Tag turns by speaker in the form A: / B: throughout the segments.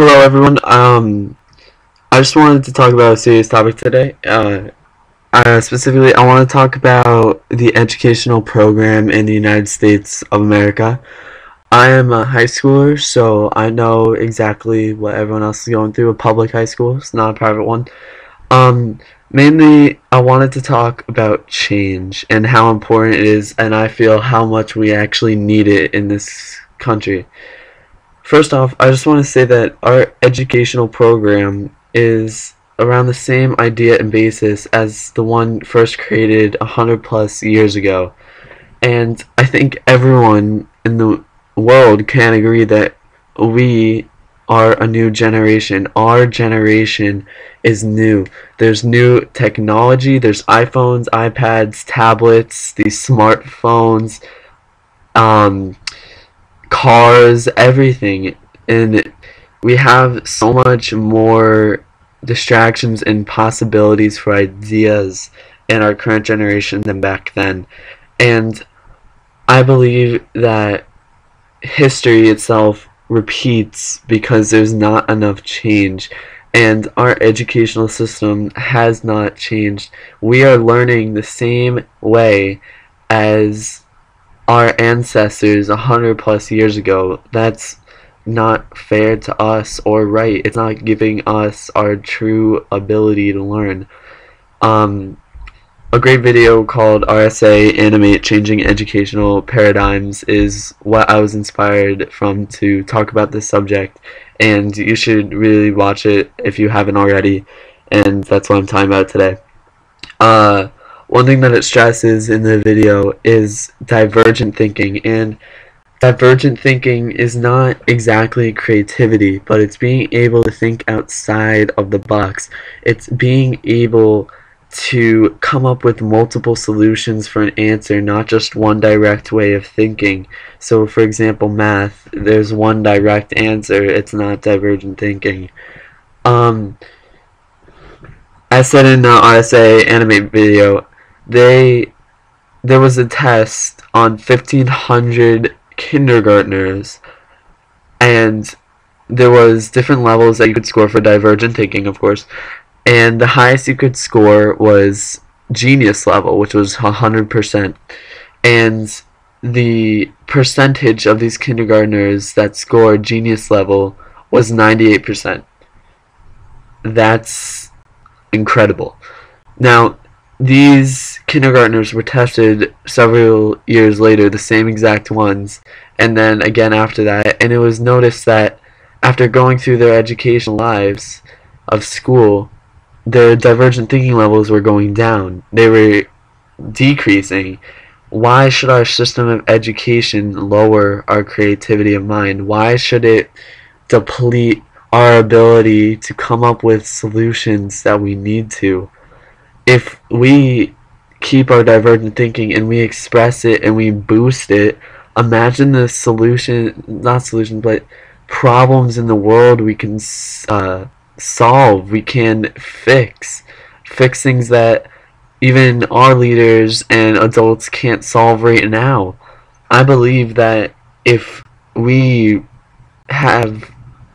A: Hello, everyone. I just wanted to talk about a serious topic today. Specifically, I want to talk about the educational program in the United States of America. I am a high schooler, so I know exactly what everyone else is going through. A public high school, it's not a private one. Um, Mainly, I wanted to talk about change and how important it is, and I feel how much we actually need it in this country. First off, I just want to say that our educational program is around the same idea and basis as the one first created 100 plus years ago. And I think everyone in the world can agree that we are a new generation. Our generation is new. There's new technology, there's iPhones, iPads, tablets, these smartphones, um, cars, everything. And we have so much more distractions and possibilities for ideas in our current generation than back then. And I believe that history itself repeats because there's not enough change. And our educational system has not changed. We are learning the same way as our ancestors 100 plus years ago. That's not fair to us or right. It's not giving us our true ability to learn. Um, a great video called RSA Animate Changing Educational Paradigms is what I was inspired from to talk about this subject, and you should really watch it if you haven't already, and that's what I'm talking about today. Uh, One thing that it stresses in the video is divergent thinking, and divergent thinking is not exactly creativity, but it's being able to think outside of the box. It's being able to come up with multiple solutions for an answer, not just one direct way of thinking. So, for example, math, there's one direct answer, it's not divergent thinking. Um, I said in the RSA Animate video, they there was a test on 1,500 kindergartners, and there was different levels that you could score for divergent thinking, of course, and the highest you could score was genius level, which was 100%, and the percentage of these kindergartners that scored genius level was 98%. That's incredible. Now, these kindergartners were tested several years later, the same exact ones, and then again after that, and it was noticed that after going through their educational lives of school, their divergent thinking levels were going down. They were decreasing. Why should our system of education lower our creativity of mind? Why should it deplete our ability to come up with solutions that we need to? If we keep our divergent thinking and we express it and we boost it, imagine the solution, not solution, but problems in the world we can solve, we can fix things that even our leaders and adults can't solve right now. I believe that if we have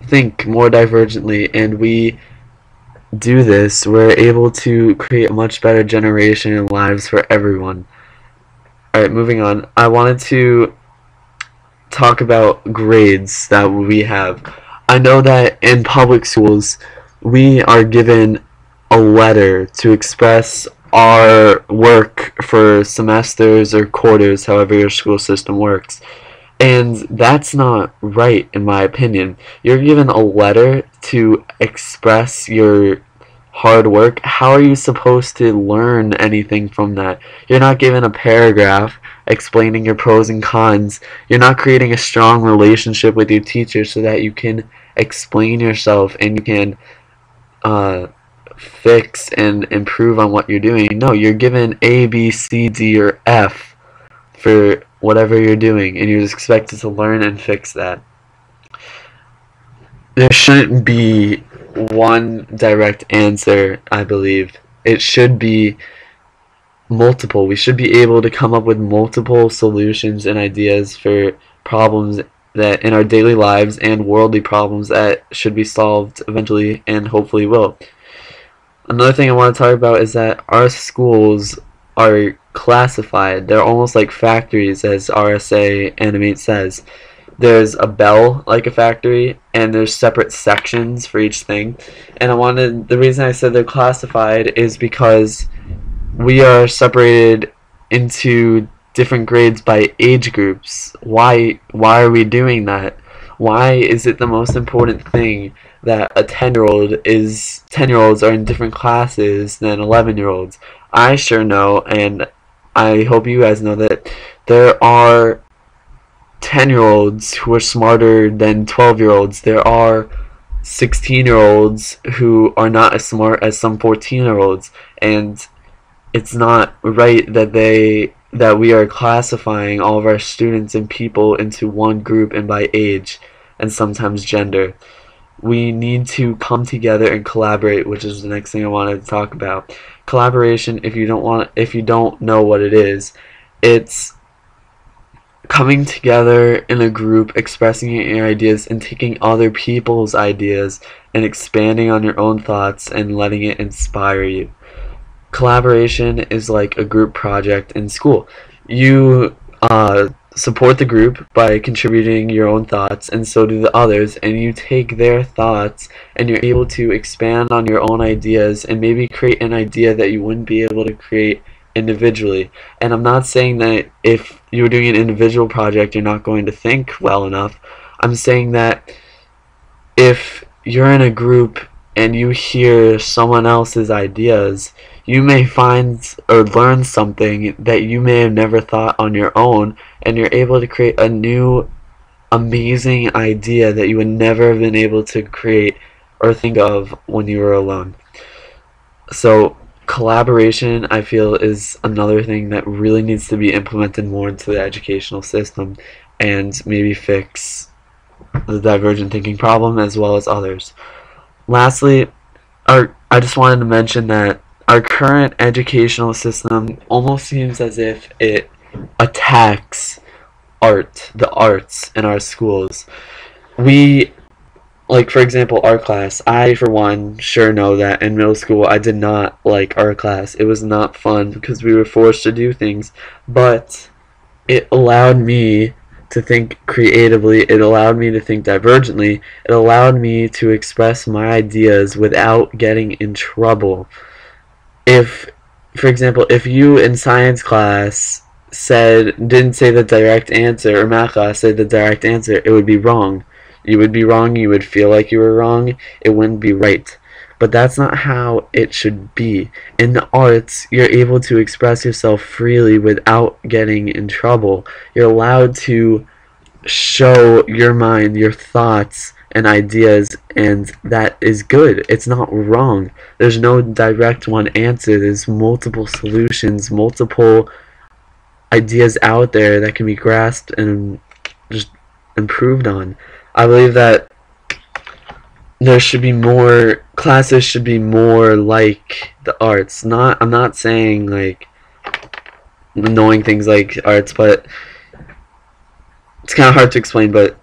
A: think more divergently and we do this, we're able to create a much better generation and lives for everyone. Alright, moving on. I wanted to talk about grades that we have. I know that in public schools, we are given a letter to express our work for semesters or quarters, however your school system works. And that's not right, in my opinion. You're given a letter to express your hard work. How are you supposed to learn anything from that? You're not given a paragraph explaining your pros and cons. You're not creating a strong relationship with your teacher so that you can explain yourself and you can fix and improve on what you're doing. No, you're given A, B, C, D, or F for whatever you're doing, and you're just expected to learn and fix that. There shouldn't be one direct answer, I believe. It should be multiple. We should be able to come up with multiple solutions and ideas for problems that in our daily lives and worldly problems that should be solved eventually and hopefully will. Another thing I want to talk about is that our schools are classified. They're almost like factories, as RSA Animate says. There's a bell like a factory, and there's separate sections for each thing. And the reason I said they're classified is because we are separated into different grades by age groups. Why are we doing that? Why is it the most important thing that a 10-year-olds are in different classes than 11-year-olds? I sure know, and I hope you guys know that there are 10-year-olds who are smarter than 12-year-olds. There are 16-year-olds who are not as smart as some 14-year-olds, and it's not right that we are classifying all of our students and people into one group and by age and sometimes gender. We need to come together and collaborate, which is the next thing I wanted to talk about. Collaboration, if you don't know what it is, it's coming together in a group, expressing your ideas and taking other people's ideas and expanding on your own thoughts and letting it inspire you. Collaboration is like a group project in school. You support the group by contributing your own thoughts, and so do the others, and you take their thoughts and you're able to expand on your own ideas and maybe create an idea that you wouldn't be able to create individually. And I'm not saying that if you're doing an individual project you're not going to think well enough. I'm saying that if you're in a group and you hear someone else's ideas, you may find or learn something that you may have never thought on your own, and you're able to create a new amazing idea that you would never have been able to create or think of when you were alone. So collaboration, I feel, is another thing that really needs to be implemented more into the educational system and maybe fix the divergent thinking problem as well as others. Lastly, I just wanted to mention that our current educational system almost seems as if it attacks the arts in our schools. Like, for example, art class. I, for one, sure know that in middle school I did not like art class. It was not fun because we were forced to do things, but it allowed me to think creatively, it allowed me to think divergently, it allowed me to express my ideas without getting in trouble. If, for example, if you in science class didn't say the direct answer, or math class said the direct answer, it would be wrong. You would be wrong, you would feel like you were wrong, it wouldn't be right. But that's not how it should be. In the arts, you're able to express yourself freely without getting in trouble. You're allowed to show your mind, your thoughts and ideas, and that is good. It's not wrong. There's no direct one answer. There's multiple solutions, multiple ideas out there that can be grasped and just improved on. I believe that there should be more classes, should be more like the arts. I'm not saying like knowing things like arts, but it's kind of hard to explain, but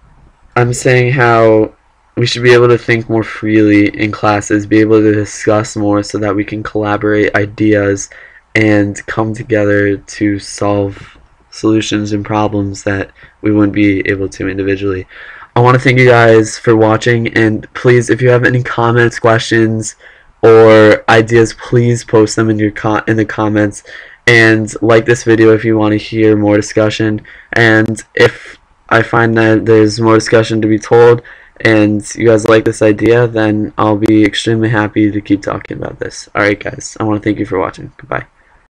A: I'm saying how we should be able to think more freely in classes, be able to discuss more so that we can collaborate ideas and come together to solve solutions and problems that we wouldn't be able to individually. I want to thank you guys for watching, and please, if you have any comments, questions, or ideas, please post them in the comments, and like this video if you want to hear more discussion. And if I find that there's more discussion to be told and you guys like this idea, then I'll be extremely happy to keep talking about this. Alright guys, I want to thank you for watching. Goodbye.